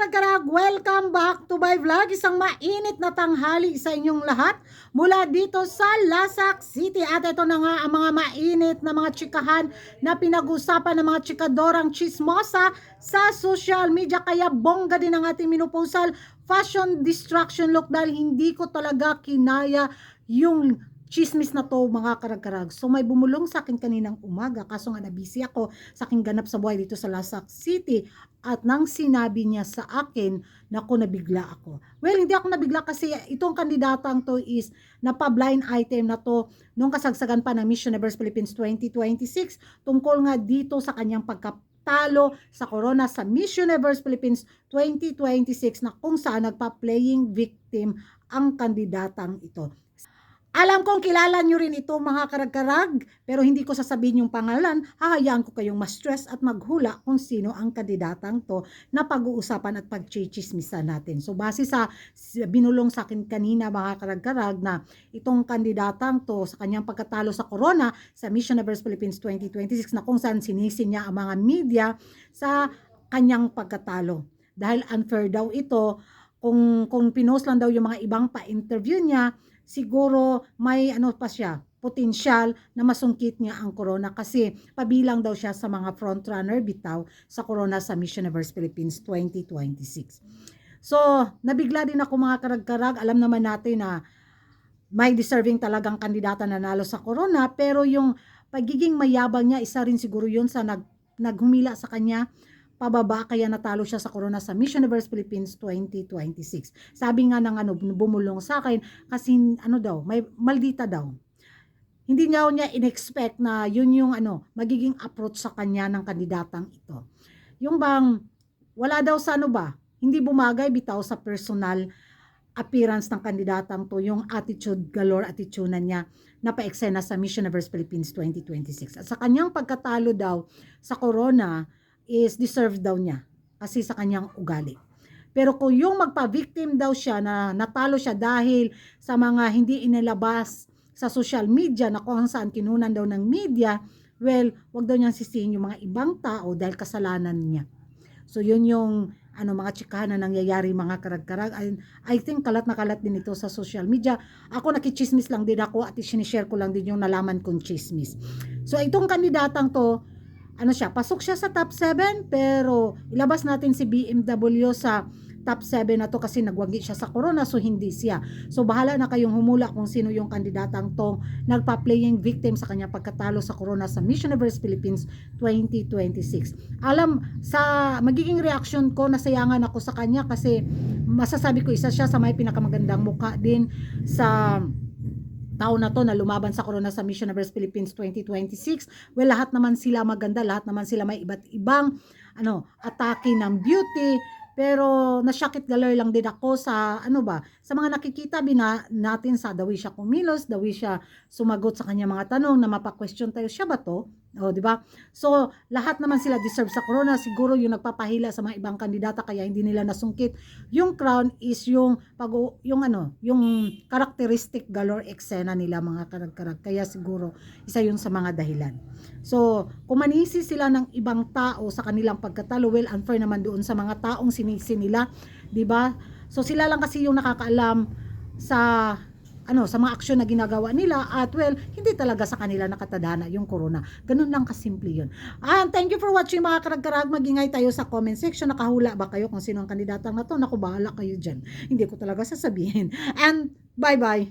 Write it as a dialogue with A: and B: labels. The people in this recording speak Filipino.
A: karag-karag, welcome back to my vlog. Isang mainit na tanghali sa inyong lahat mula dito sa Lasak City. At ito na nga ang mga mainit na mga chikahan na pinag-usapan ng mga chikadorang chismosa sa social media. Kaya bongga din ang ating minupusal fashion distraction look dahil hindi ko talaga kinaya yung chismis na to mga karag-karag. So may bumulong sa akin kaninang umaga kaso nga nabisi ako sa aking ganap sa buhay dito sa Lasak City at nang sinabi niya sa akin, naku nabigla ako. Well, hindi ako nabigla kasi itong kandidatang to is napa-blind item na to nung kasagsagan pa ng Miss Universe Philippines 2026 tungkol nga dito sa kanyang pagkatalo sa corona sa Miss Universe Philippines 2026 na kung saan nagpa-playing victim ang kandidatang ito. Alam kong kilala nyo rin ito mga karag-karag, pero hindi ko sasabihin yung pangalan, hahayaan ko kayong ma-stress at maghula kung sino ang kandidatang to na pag-uusapan at pag-chichismisan natin. So base sa binulong sa akin kanina mga karag-karag na itong kandidatang to sa kanyang pagkatalo sa corona sa Miss Universe Philippines 2026 na kung saan sinisi niya ang mga media sa kanyang pagkatalo. Dahil unfair daw ito, kung pinost lang daw yung mga ibang pa-interview niya, siguro may ano pa siya, potensyal na masungkit niya ang corona kasi pabilang daw siya sa mga frontrunner bitaw sa corona sa Miss Universe Philippines 2026. So, nabigla din ako mga karag-karag. Alam naman natin na may deserving talagang kandidata na nanalo sa corona, pero yung pagiging mayabang niya, isa rin siguro yun sa naghumila sa kanya pababa kaya natalo siya sa corona sa Miss Universe Philippines 2026. Sabi nga ng bumulong sa akin kasi daw, may maldita daw. Hindi niya in-expect na yun yung magiging approach sa kanya ng kandidatang ito. Yung bang wala daw sa hindi bumagay bitaw sa personal appearance ng kandidatang to, yung attitude, galore attitude niya na pa-eksena sa Miss Universe Philippines 2026. At sa kanyang pagkatalo daw sa corona is deserved daw niya kasi sa kanyang ugali. Pero kung yung magpa-victim daw siya na natalo siya dahil sa mga hindi inilabas sa social media na kung saan kinunan daw ng media, well, wag daw niyang sisihin yung mga ibang tao dahil kasalanan niya. So yun yung mga chikahan na nangyayari mga karag-karag. I think kalat na kalat din ito sa social media. Ako nakichismis lang din ako at sinishare ko lang din yung nalaman kong chismis. So itong kandidatang to, pasok siya sa top 7 pero ilabas natin si BMW sa top 7 na to kasi nagwagi siya sa corona so hindi siya. So bahala na kayong humula kung sino yung kandidatang tong nagpa-playing victim sa kanya pagkatalo sa corona sa Miss Universe Philippines 2026. Alam, sa magiging reaction ko, nasayangan ako sa kanya kasi masasabi ko isa siya sa may pinakamagandang mukha din sa tao na to na lumaban sa corona sa Miss Universe Philippines 2026. Well, lahat naman sila maganda, lahat naman sila may iba't ibang atake ng beauty, pero nasyakit galer lang din ako sa sa mga nakikita natin sa dawi siya kumilos, dawi siya sumagot sa kanya mga tanong na mapa-question tayo, siya ba to? O, di ba? So, lahat naman sila deserve sa corona. Siguro yung nagpapahila sa mga ibang kandidata kaya hindi nila nasungkit yung crown is yung characteristic galore eksena nila mga karag-karag. Kaya siguro isa yun sa mga dahilan. So, kung manisi sila ng ibang tao sa kanilang pagkatalo, well, unfair naman doon sa mga taong sinisi nila, di ba? So, sila lang kasi yung nakakaalam sa sa mga aksyon na ginagawa nila at well, hindi talaga sa kanila nakatadhana yung corona. Ganun lang kasimple yun. And thank you for watching mga karag-karag. Magingay tayo sa comment section. Nakahula ba kayo kung sino ang kandidatang na to? Naku, bahala kayo dyan. Hindi ko talaga sasabihin. And bye-bye.